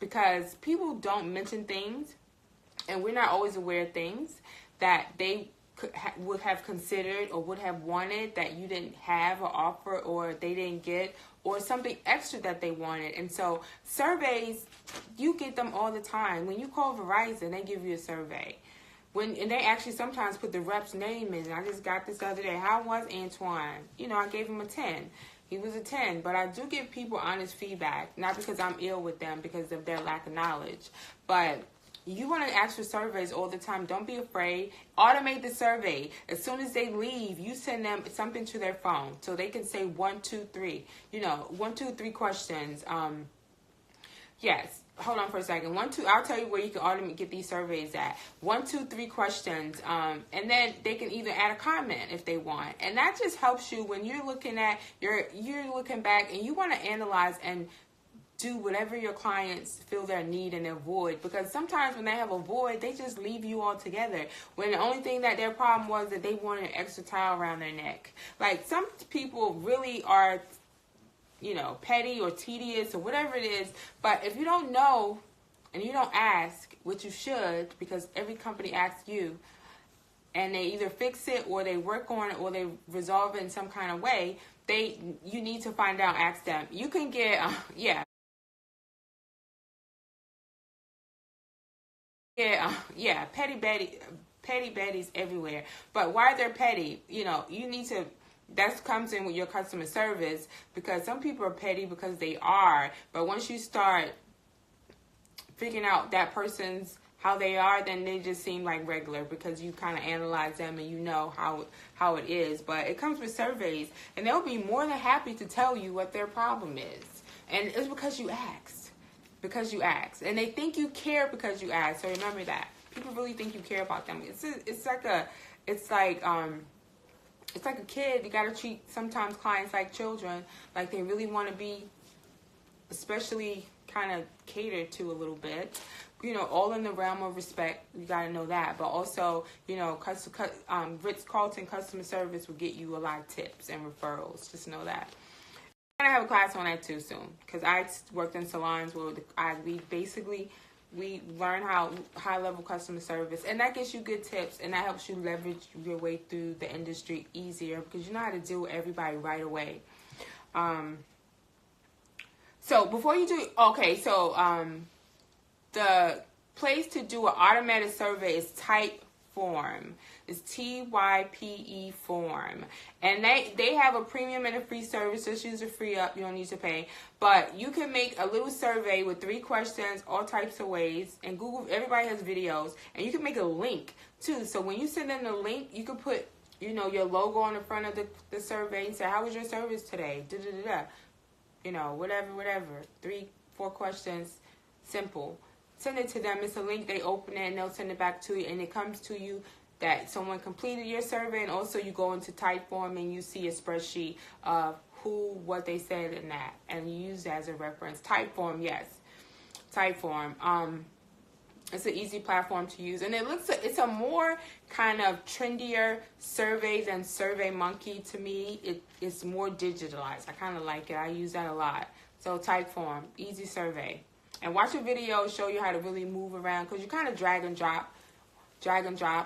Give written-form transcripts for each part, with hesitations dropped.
because people don't mention things, and we're not always aware of things that they would have considered or would have wanted that you didn't have or offer, or they didn't get, or something extra that they wanted. And so surveys, you get them all the time. When you call Verizon, they give you a survey. And they actually sometimes put the rep's name in. I just got this the other day. How was Antoine? You know, I gave him a 10. He was a 10. But I do give people honest feedback, not because I'm ill with them, because of their lack of knowledge. But you want to ask for surveys all the time. Don't be afraid. Automate the survey. As soon as they leave, you send them something to their phone so they can say 1, 2, 3. You know, 1, 2, 3 questions. Yes. Hold on for a second. 1, 2. I'll tell you where you can automate get these surveys at. 1, 2, 3 questions, and then they can either add a comment if they want, and that just helps you when you're looking at you're looking back and you want to analyze and do whatever your clients feel their need and their void. Because sometimes when they have a void, they just leave you altogether. When the only thing that their problem was that they wanted an extra towel around their neck. Like, some people really are, you know, petty or tedious or whatever it is. But if you don't know and you don't ask, which you should, because every company asks you, and they either fix it or they work on it or they resolve it in some kind of way, you need to find out, ask them. You can get, petty betties everywhere. But why they're petty, you know, you need to, that comes in with your customer service, because some people are petty because they are. But once you start figuring out that person's how they are, then they just seem like regular, because you kind of analyze them and you know how it is. But it comes with surveys, and they'll be more than happy to tell you what their problem is. And it's because you asked. Because you ask, and they think you care because you ask. So remember that people really think you care about them. It's like a kid. You gotta treat sometimes clients like children, like they really want to be, especially kind of catered to a little bit. You know, all in the realm of respect. You gotta know that, but also, you know, Ritz-Carlton customer service will get you a lot of tips and referrals. Just know that. I'm gonna have a class on that too soon, because I worked in salons where we learn how high-level customer service, and that gets you good tips, and that helps you leverage your way through the industry easier, because you know how to deal with everybody right away. So before you do, the place to do an automated survey is Typeform. It's TYPE form, and they have a premium and a free service. Just use the free up, you don't need to pay. But you can make a little survey with 3 questions, all types of ways. And Google, everybody has videos, and you can make a link too. So when you send them the link, you can put, you know, your logo on the front of the survey and say, how was your service today? Da da da da. You know, whatever. 3, 4 questions, simple. Send it to them. It's a link. They open it and they'll send it back to you, and it comes to you that someone completed your survey. And also you go into Typeform and you see a spreadsheet of what they said in that, and you use that as a reference. Typeform, yes. Typeform. It's an easy platform to use, and it's a more kind of trendier survey than SurveyMonkey to me. It's more digitalized. I kind of like it. I use that a lot. So Typeform, easy survey. And watch a video show you how to really move around, because you kind of drag and drop,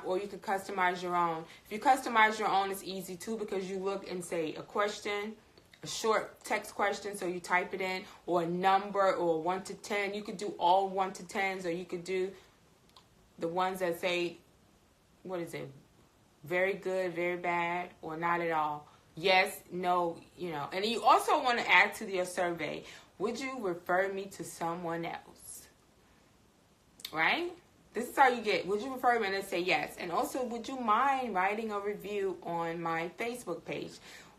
or you can customize your own. If you customize your own, it's easy too, because you look and say a question, a short text question, so you type it in, or a number, or 1 to 10. You could do all 1 to 10s, or you could do the ones that say, what is it, very good, very bad, or not at all. Yes, no, you know. And you also want to add to your survey, would you refer me to someone else? Right? This is how you get, would you refer me? And then say yes. And also, would you mind writing a review on my Facebook page?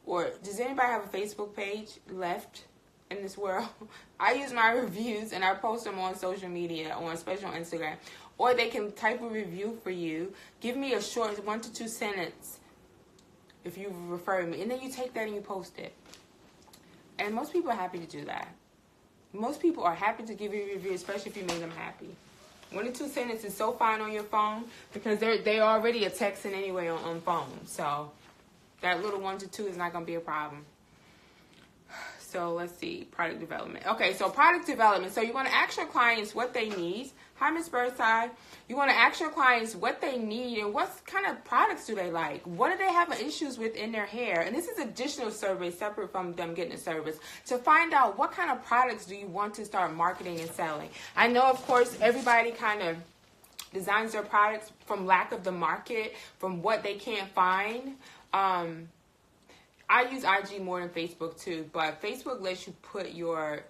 Or does anybody have a Facebook page left in this world? I use my reviews and I post them on social media, especially on Instagram. Or they can type a review for you. Give me a short 1 to 2 sentence if you refer me. And then you take that and you post it. And most people are happy to do that. Most people are happy to give you a review, especially if you make them happy. 1 to 2 sentences is so fine on your phone, because they're already a texting anyway on phone. So that little 1 to 2 is not going to be a problem. So let's see, product development. Okay, so product development. So you want to ask your clients what they need. Hi, Miss Birdside. You want to ask your clients what they need and what kind of products do they like. What do they have issues with in their hair? And this is additional survey separate from them getting a service to find out what kind of products do you want to start marketing and selling. I know, of course, everybody kind of designs their products from lack of the market, from what they can't find. I use IG more than Facebook too, but Facebook lets you put your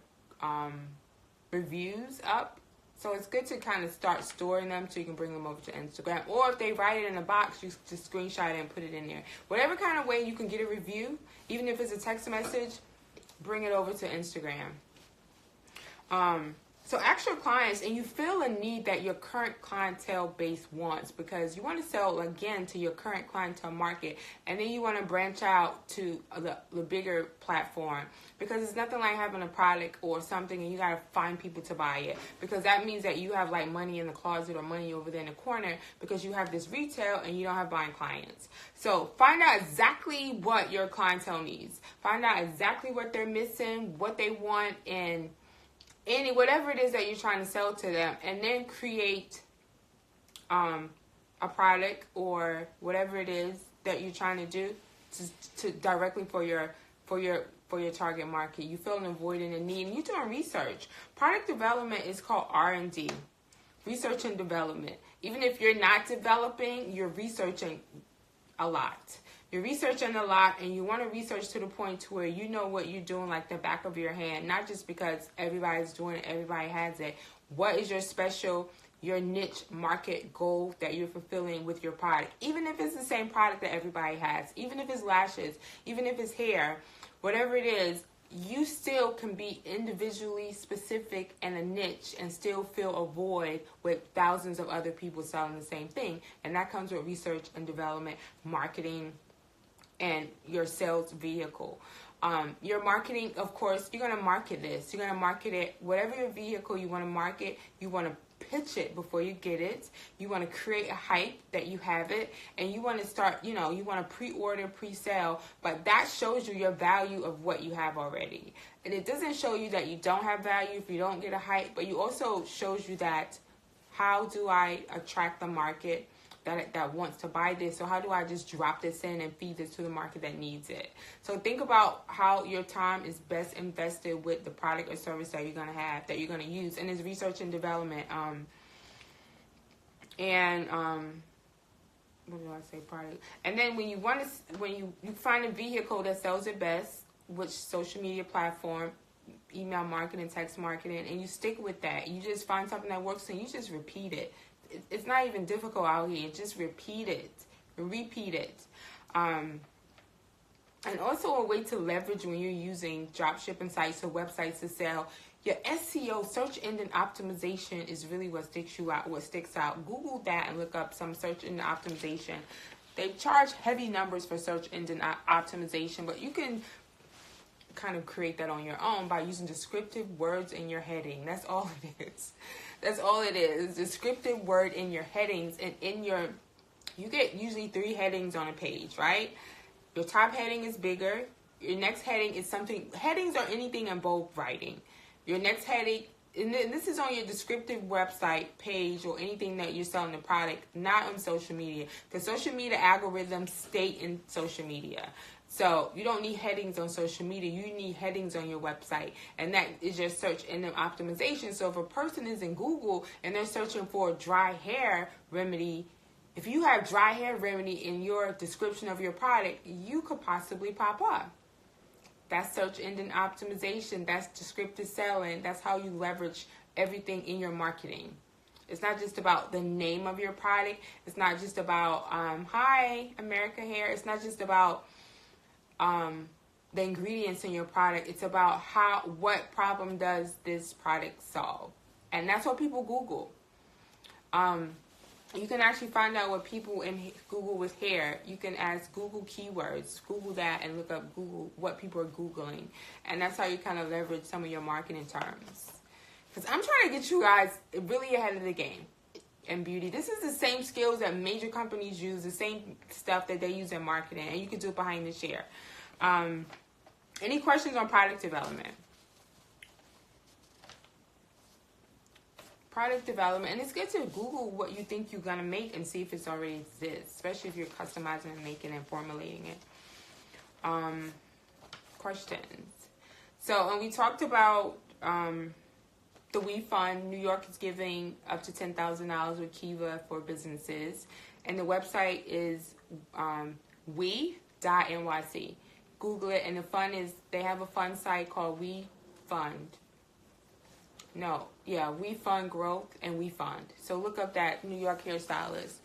reviews up. So it's good to kind of start storing them so you can bring them over to Instagram. Or if they write it in a box, you just screenshot it and put it in there. Whatever kind of way you can get a review, even if it's a text message, bring it over to Instagram. So ask your clients, and you feel a need that your current clientele base wants, because you want to sell again to your current clientele market, and then you want to branch out to the bigger platform, because it's nothing like having a product or something and you got to find people to buy it, because that means that you have like money in the closet or money over there in the corner because you have this retail and you don't have buying clients. So find out exactly what your clientele needs. Find out exactly what they're missing, what they want, and whatever it is that you're trying to sell to them, and then create a product or whatever it is that you're trying to do to directly for your target market. You feel an void and a need, and you're doing research. Product development is called R&D, research and development. Even if you're not developing, you're researching a lot. You're researching a lot, and you want to research to the point to where you know what you're doing like the back of your hand, not just because everybody's doing it, everybody has it. What is your special, your niche market goal that you're fulfilling with your product? Even if it's the same product that everybody has, even if it's lashes, even if it's hair, whatever it is, you still can be individually specific and a niche and still fill a void with thousands of other people selling the same thing. And that comes with research and development, marketing, and your sales vehicle. Your marketing, of course, you're going to market this. You're going to market it, whatever your vehicle you want to market, you want to pitch it before you get it. You want to create a hype that you have it, and you want to start, you want to pre-order, pre-sale, but that shows you your value of what you have already. And it doesn't show you that you don't have value if you don't get a hype, but you also shows you that how do I attract the market that wants to buy this? So how do I just drop this in and feed this to the market that needs it? So think about how your time is best invested with the product or service that you're going to have, that you're going to use. And it's research and development. What do I say? Product. And then when you find a vehicle that sells it best, which social media platform, email marketing, text marketing, and you stick with that. You just find something that works and you just repeat it. It's not even difficult out here. Just repeat it. Repeat it. And also a way to leverage when you're using drop shipping sites or websites to sell. Your SEO, search engine optimization, is really what sticks out. Google that and look up some search engine optimization. They charge heavy numbers for search engine optimization, but you can kind of create that on your own by using descriptive words in your heading. That's all it is. That's all it is. Descriptive word in your headings, and you get usually 3 headings on a page, right? Your top heading is bigger. Your next heading is something. Headings are anything in bold writing. Your next heading, and this is on your descriptive website page or anything that you're selling the product, not on social media. The social media algorithms stay in social media. So you don't need headings on social media. You need headings on your website. And that is your search engine optimization. So if a person is in Google and they're searching for a dry hair remedy, if you have dry hair remedy in your description of your product, you could possibly pop up. That's search engine optimization. That's descriptive selling. That's how you leverage everything in your marketing. It's not just about the name of your product. It's not just about, hi, America Hair. It's not just about the ingredients in your product. It's about what problem does this product solve? And that's what people Google. You can actually find out what people in Google with hair. You can ask Google keywords, Google that, and look up Google what people are Googling. And that's how you kind of leverage some of your marketing terms. Because I'm trying to get you guys really ahead of the game in beauty. This is the same skills that major companies use, the same stuff that they use in marketing, and you can do it behind the chair. Any questions on product development? Product development, and it's good to Google what you think you're gonna make and see if it's already exists, especially if you're customizing and making and formulating it. Questions. So, and we talked about the We Fund. New York is giving up to $10,000 with Kiva for businesses, and the website is we.nyc. Google it, and the fund is, they have a fund site called We Fund. We Fund Growth and We Fund. So look up that New York hairstylist.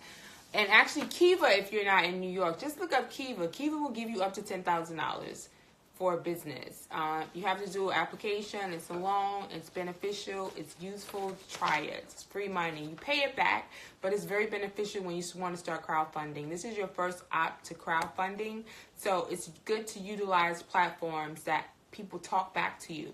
And actually Kiva, if you're not in New York, just look up Kiva. Kiva will give you up to $10,000 for a business. You have to do an application. It's a loan. It's beneficial. It's useful. Try it. It's free money. You pay it back, but it's very beneficial when you want to start crowdfunding. This is your first opt to crowdfunding, so it's good to utilize platforms that people talk back to you.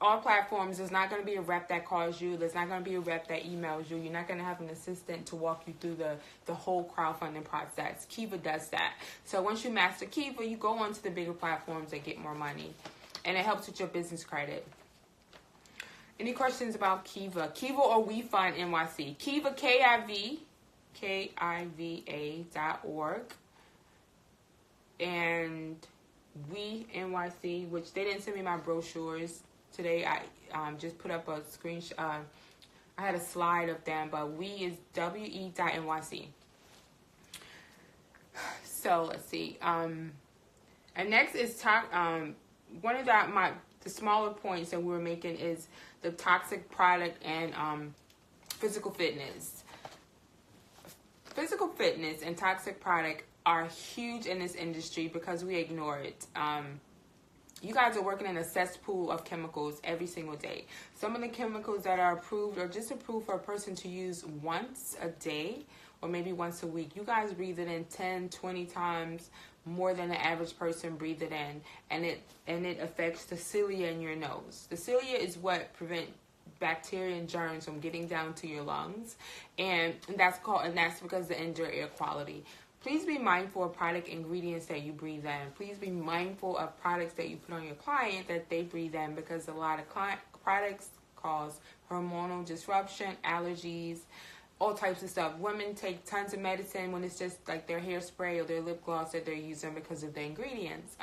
All platforms, there's not going to be a rep that calls you. There's not going to be a rep that emails you. You're not going to have an assistant to walk you through the whole crowdfunding process. Kiva does that. So once you master Kiva, you go on to the bigger platforms that get more money. And it helps with your business credit. Any questions about Kiva? Kiva or We Fund NYC? Kiva, KIVA.org. And We NYC, which they didn't send me my brochures today. I just put up a screenshot. I had a slide of them, but We is WE.NYC. So let's see. And next is one of the smaller points that we were making is the toxic product and physical fitness. Physical fitness and toxic product are huge in this industry because we ignore it. You guys are working in a cesspool of chemicals every single day. Some of the chemicals that are approved are just approved for a person to use once a day or maybe once a week. You guys breathe it in 10, 20 times more than the average person breathe it in, and it affects the cilia in your nose. The cilia is what prevent bacteria and germs from getting down to your lungs, and that's because of the indoor air quality. Please be mindful of product ingredients that you breathe in. Please be mindful of products that you put on your client that they breathe in, because a lot of products cause hormonal disruption, allergies, all types of stuff. Women take tons of medicine when it's just like their hairspray or their lip gloss that they're using because of the ingredients.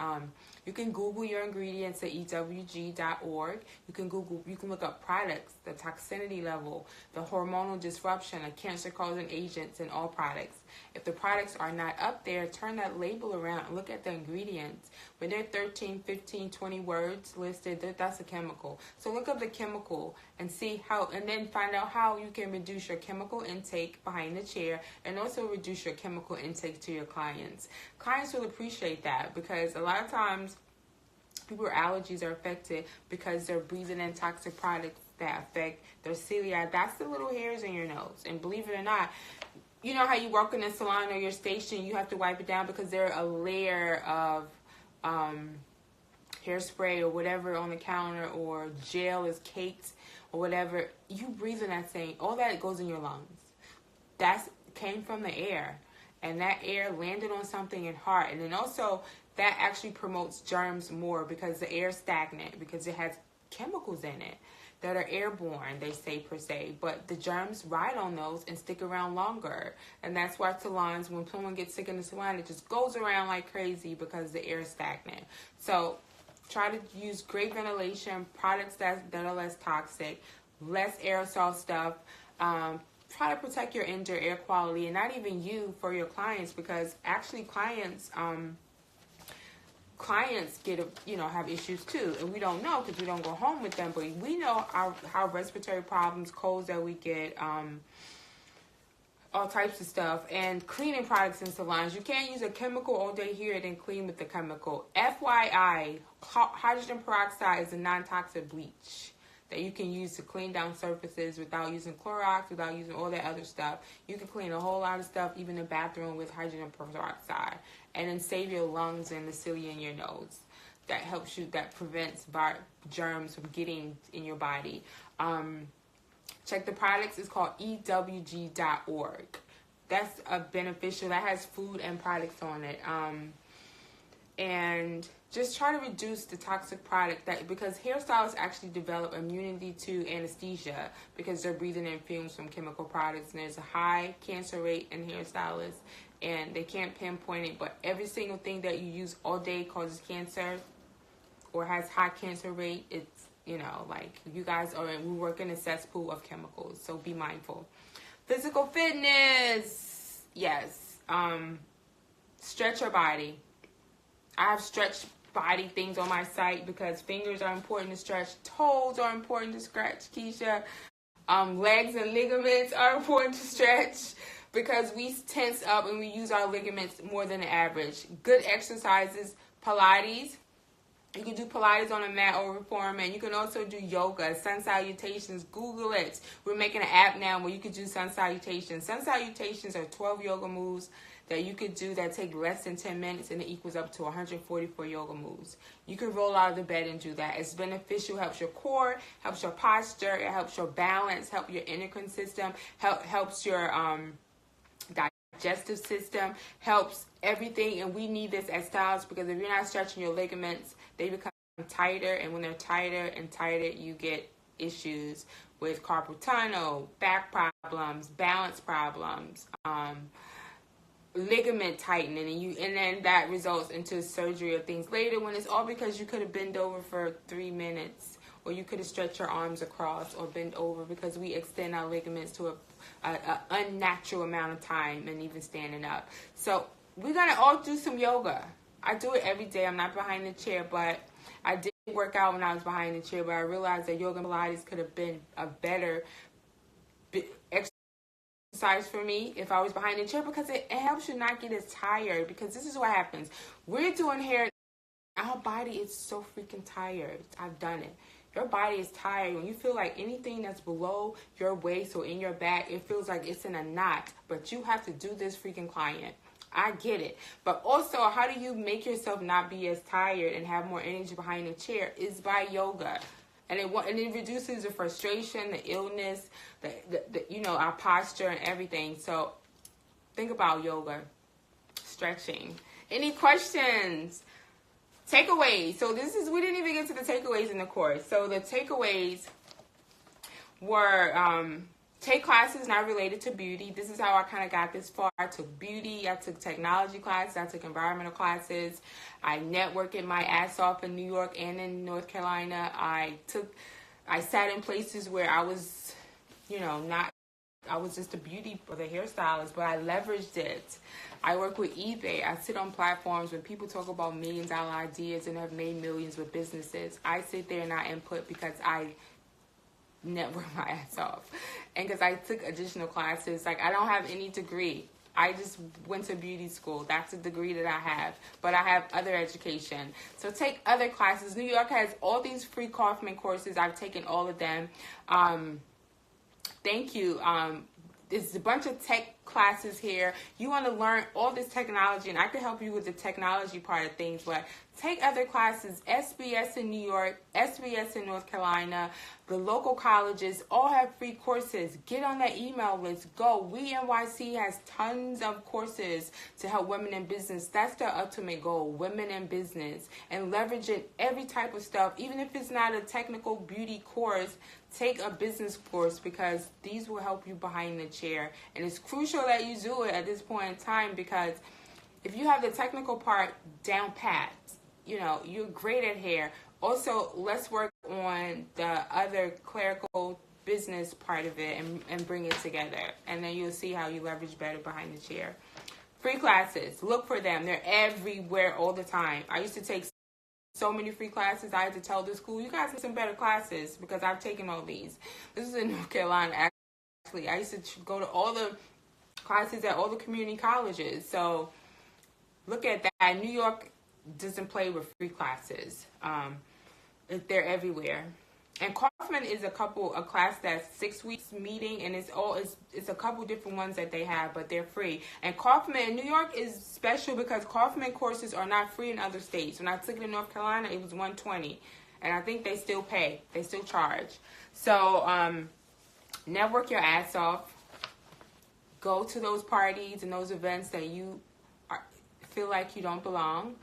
You can Google your ingredients at ewg.org. You can look up products, the toxicity level, the hormonal disruption, the cancer-causing agents in all products. If the products are not up there, turn that label around and look at the ingredients. When they're 13, 15, 20 words listed, that's a chemical. So look up the chemical and see and then find out how you can reduce your chemical intake behind the chair and also reduce your chemical intake to your clients. Clients will appreciate that, because a lot of times people's allergies are affected because they're breathing in toxic products that affect their cilia. That's the little hairs in your nose. And believe it or not, you know how you work in a salon or your station, you have to wipe it down because there are a layer of hairspray or whatever on the counter, or gel is caked or whatever. You breathe in that thing. All that goes in your lungs. That came from the air. And that air landed on something and hard. And then also, that actually promotes germs more because the air is stagnant, because it has chemicals in it that are airborne, they say, per se. But the germs ride on those and stick around longer. And that's why salons, when someone gets sick in the salon, it just goes around like crazy because the air is stagnant. So try to use great ventilation, products that are less toxic, less aerosol stuff. Try to protect your indoor air quality, and not even you, for your clients, because actually clients get have issues too, and we don't know because we don't go home with them, but we know how respiratory problems, colds that we get, all types of stuff. And cleaning products in salons, you can't use a chemical all day here and then clean with the chemical. FYI, hydrogen peroxide is a non-toxic bleach that you can use to clean down surfaces without using Clorox, without using all that other stuff. You can clean a whole lot of stuff, even the bathroom, with hydrogen peroxide, and then save your lungs and the cilia in your nose. That helps you, that prevents germs from getting in your body. Check the products. It's called ewg.org. That's a beneficial. That has food and products on it. and just try to reduce the toxic product because hairstylists actually develop immunity to anesthesia because they're breathing in fumes from chemical products, and there's a high cancer rate in hairstylists, and they can't pinpoint it, but every single thing that you use all day causes cancer or has high cancer rate. It's, like, you guys we work in a cesspool of chemicals, so be mindful. Physical fitness, yes. Stretch your body. I have stretch body things on my site because fingers are important to stretch, toes are important to stretch, Keisha. Legs and ligaments are important to stretch because we tense up and we use our ligaments more than the average. Good exercises, Pilates. You can do Pilates on a mat or reformer, and you can also do yoga, Sun Salutations. Google it. We're making an app now where you can do Sun Salutations. Sun Salutations are 12 yoga moves that you could do that take less than 10 minutes, and it equals up to 144 yoga moves. You can roll out of the bed and do that. It's beneficial, helps your core, helps your posture, it helps your balance, helps your endocrine system, helps your digestive system, helps everything. And we need this as stylists because if you're not stretching your ligaments, they become tighter, and when they're tighter and tighter, you get issues with carpal tunnel, back problems, balance problems, ligament tightening, and then that results into surgery or things later, when it's all because you could have bent over for 3 minutes, or you could have stretched your arms across or bent over, because we extend our ligaments to a unnatural amount of time, and even standing up. So we're gonna all do some yoga. I do it every day. I'm not behind the chair, but I did work out when I was behind the chair, but I realized that yoga and Pilates could have been a better exercise for me if I was behind the chair, because it helps you not get as tired. Because this is what happens. We're doing hair. Our body is so freaking tired. I've done it. Your body is tired. When you feel like anything that's below your waist or in your back, it feels like it's in a knot. But you have to do this freaking client. I get it. But also, how do you make yourself not be as tired and have more energy behind the chair? Is by yoga. And it reduces the frustration, the illness, our posture and everything. So think about yoga, stretching. Any questions? Takeaways. So we didn't even get to the takeaways in the course. So the takeaways were take classes not related to beauty. This is how I kind of got this far. I took beauty, I took technology classes, I took environmental classes. I networked my ass off in New York and in North Carolina. I sat in places where I was, I was just a beauty or the hairstylist, but I leveraged it. I work with eBay. I sit on platforms when people talk about $1 million ideas and have made millions with businesses. I sit there and I input because I network my ass off. And because I took additional classes. Like, I don't have any degree. I just went to beauty school. That's the degree that I have. But I have other education. So take other classes. New York has all these free Kaufman courses. I've taken all of them. Thank you. There's a bunch of tech classes here. You want to learn all this technology, and I can help you with the technology part of things, but take other classes. SBS in New York, SBS in North Carolina, the local colleges all have free courses. Get on that email list. Go. We NYC has tons of courses to help women in business. That's their ultimate goal, women in business, and leveraging every type of stuff. Even if it's not a technical beauty course, take a business course, because these will help you behind the chair. And it's crucial that you do it at this point in time, because if you have the technical part down pat, you're great at hair. Also, let's work on the other clerical business part of it and bring it together. And then you'll see how you leverage better behind the chair. Free classes. Look for them. They're everywhere all the time. I used to take so many free classes. I had to tell the school, you guys need some better classes, because I've taken all these. This is in North Carolina, actually. I used to go to all the classes at all the community colleges. So look at that. New York doesn't play with free classes. They're everywhere. And Kaufman is a class that's 6 weeks meeting, and it's a couple different ones that they have, but they're free. And Kaufman in New York is special because Kaufman courses are not free in other states. When I took it in North Carolina, it was $120, and I think they still pay. They still charge. So network your ass off. Go to those parties and those events that you feel like you don't belong.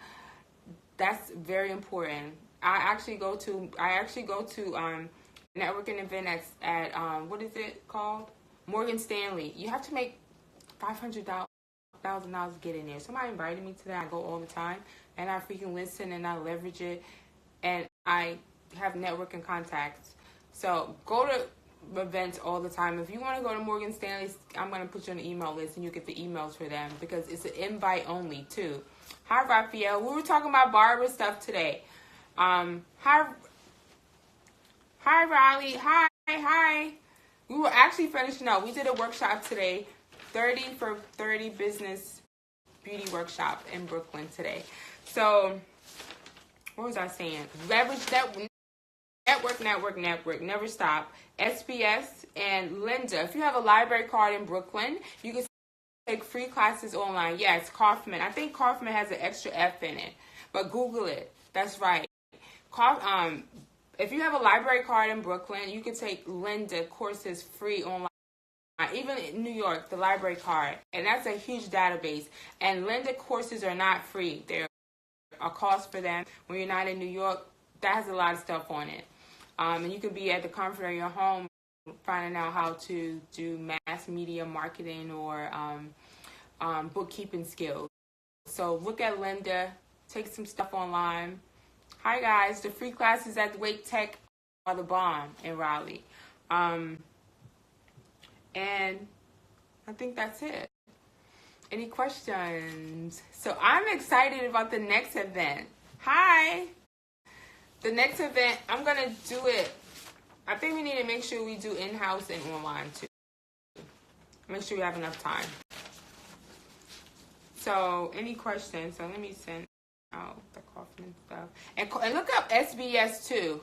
That's very important. I actually go to networking event at what is it called? Morgan Stanley. You have to make $500,000 to get in there. Somebody invited me to that. I go all the time, and I freaking listen and I leverage it, and I have networking contacts. So go to events all the time. If you want to go to Morgan Stanley, I'm going to put you on the email list, and you get the emails for them because it's an invite only too. Hi, Raphael. We were talking about barber stuff today. Hi, Riley. Hi. We were actually finishing up. We did a workshop today, 30 for 30 business beauty workshop in Brooklyn today. So, what was I saying? Leverage network, never stop. SBS and Linda. If you have a library card in Brooklyn, you can take free classes online. Yes, Kaufman. I think Kaufman has an extra F in it, but Google it. That's right. If you have a library card in Brooklyn, you can take Linda courses free online. Even in New York, the library card. And that's a huge database. And Linda courses are not free. They're a cost for them. When you're not in New York, that has a lot of stuff on it. And you can be at the comfort of your home finding out how to do mass media marketing or bookkeeping skills. So look at Linda. Take some stuff online. Hi, guys. The free classes at Wake Tech are the bomb in Raleigh. And I think that's it. Any questions? So I'm excited about the next event. Hi. The next event, I'm going to do it. I think we need to make sure we do in-house and online too. Make sure we have enough time. So any questions? So let me send out the Kaufman stuff. And look up SBS too.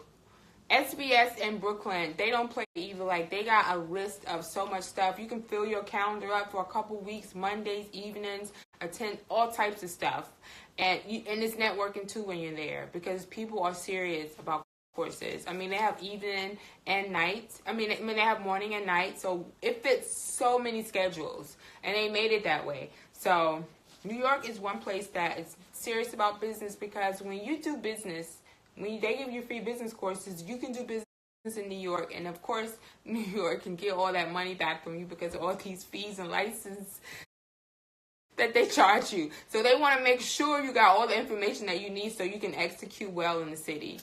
SBS in Brooklyn, they don't play either. Like, they got a list of so much stuff. You can fill your calendar up for a couple weeks, Mondays, evenings, attend all types of stuff. And it's networking too when you're there because people are serious about courses. I mean, they have evening and night. I mean, they have morning and night. So it fits so many schedules. And they made it that way. So New York is one place that is serious about business because when you do business, when they give you free business courses, you can do business in New York. And, of course, New York can get all that money back from you because of all these fees and license that they charge you. So they want to make sure you got all the information that you need so you can execute well in the city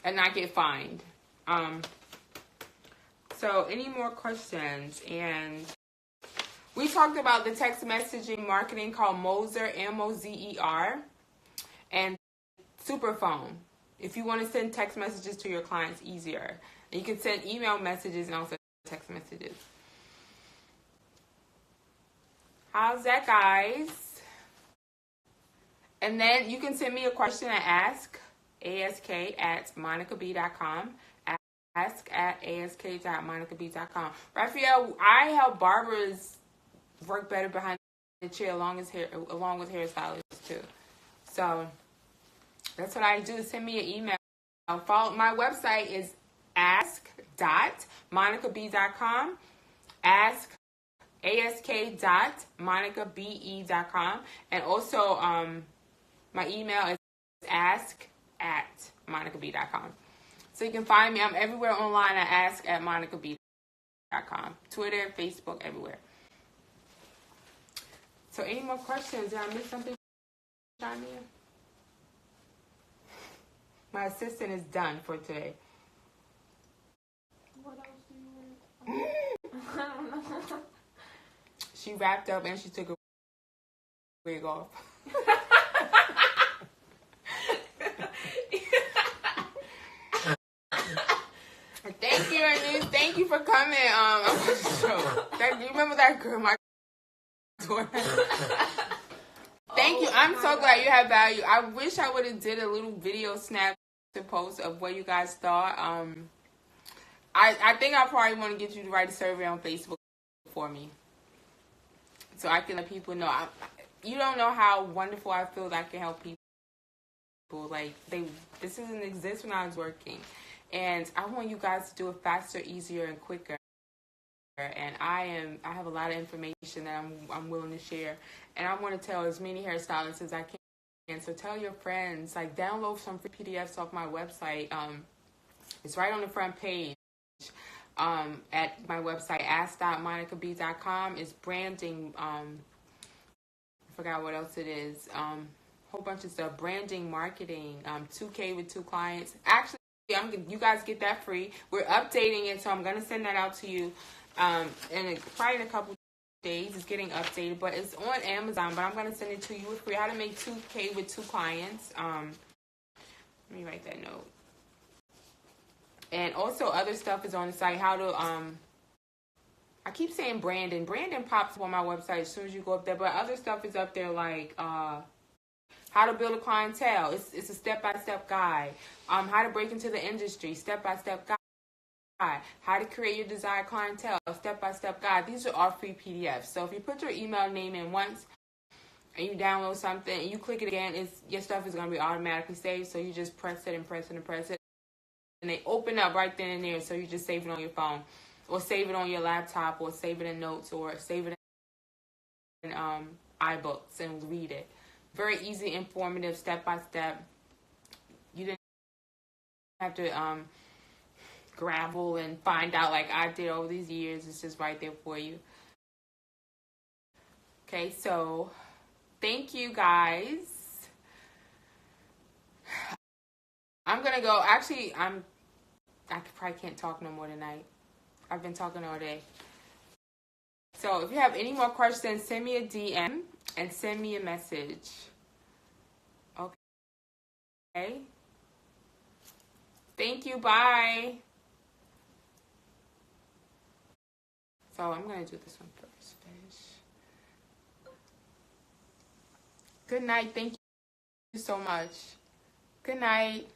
and not get fined. So any more questions? And we talked about the text messaging marketing called Mozer, M-O-Z-E-R, and Superphone. If you want to send text messages to your clients easier. And you can send email messages and also text messages. How's that, guys? And then you can send me a question at ask@monicab.com. ask@ask.monicab.com. Raphael, I help barbers work better behind the chair along with hairstylists too. So that's what I do. Send me an email. Follow my website is ask.monicab.com. ask.monicab.com. And also my email is ask@monicab.com. So you can find me. I'm everywhere online at ask@monicab.com. Twitter, Facebook, everywhere. So any more questions? Did I miss something, Shania? My assistant is done for today. What else do you want? I don't know. She wrapped up and she took her wig off. Thank you, Ernest. Thank you for coming. You remember that girl, my daughter? Thank you. I'm so glad you have value. I wish I would have did a little video snap to post of what you guys thought. I think I probably want to get you to write a survey on Facebook for me, so I can let people know. You don't know how wonderful I feel that I can help people. Like this didn't exist when I was working, and I want you guys to do it faster, easier, and quicker. And I have a lot of information that I'm willing to share, and I want to tell as many hairstylists as I So tell your friends, like download some free PDFs off my website. It's right on the front page. At my website, ask.monicab.com. It's branding. I forgot what else it is. Whole bunch of stuff. Branding, marketing. 2K with 2 clients. Actually, you guys get that free. We're updating it, so I'm gonna send that out to you. And probably in a couple days, it's getting updated, but it's on Amazon. But I'm gonna send it to you for free. How to make 2K with 2 clients. Let me write that note. And also other stuff is on the site. How to I keep saying Brandon. Brandon pops up on my website as soon as you go up there, but other stuff is up there like how to build a clientele. It's a step-by-step guide. How to break into the industry, step-by-step guide. How to create your desired clientele, step-by-step guide. These are all free PDFs. So if you put your email name in once and you download something and you click it again, your stuff is going to be automatically saved. So you just press it and press it and press it. And they open up right then and there, so you just save it on your phone, or save it on your laptop, or save it in notes, or save it in iBooks and read it. Very easy, informative, step by step. You didn't have to gravel and find out like I did over these years. It's just right there for you. Okay, so thank you guys. I'm gonna go. Actually, I probably can't talk no more tonight. I've been talking all day. So if you have any more questions, send me a DM and send me a message. Okay? Thank you. Bye. So I'm going to do this one first. Finish. Good night. Thank you so much. Good night.